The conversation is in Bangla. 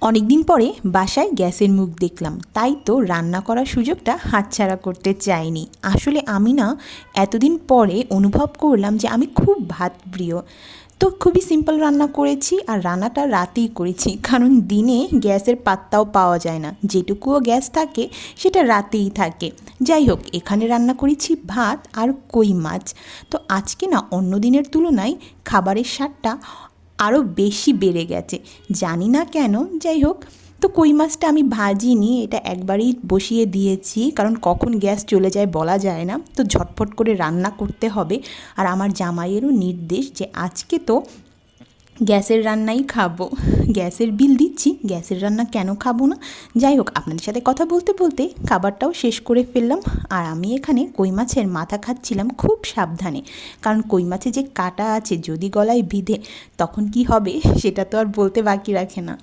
অনেক দিন পরে বাসায় গ্যাসের মুখ দেখলাম, তাই তো রান্না করার সুযোগটা হাতছাড়া করতে চাইনি। আসলে আমি না এতদিন পরে অনুভব করলাম যে আমি খুব ভাত প্রিয়। তো খুবই সিম্পল রান্না করেছি, আর রান্নাটা রাতেই করেছি, কারণ দিনে গ্যাসের পাত্তাও পাওয়া যায় না। যেটুকুও গ্যাস থাকে সেটা রাতেই থাকে। যাই হোক, এখানে রান্না করেছি ভাত আর কই মাছ। তো আজকে না অন্য দিনের তুলনায় খাবারের স্বাদটা আরও বেশি বেড়ে গেছে, জানি না কেন। যাই হোক, তো কই মাছটা আমি ভাজিনি, এটা একবারেই বসিয়ে দিয়েছি, কারণ কখন গ্যাস চলে যায় বলা যায় না। তো ঝটফট করে রান্না করতে হবে। আর আমার জামাইয়েরও নির্দেশ যে আজকে তো গ্যাসের রান্নাই খাবো। গ্যাসের বিল দিচ্ছি, গ্যাসের রান্না কেন খাবো না। যাই হোক, আপনাদের সাথে কথা বলতে বলতে খাবারটাও শেষ করে ফেললাম। আর আমি এখানে কই মাছের মাথা খাচ্ছিলাম খুব সাবধানে, কারণ কই মাছে যে কাঁটা আছে, যদি গলায় বিঁধে তখন কি হবে সেটা তো আর বলতে বাকি রাখে না।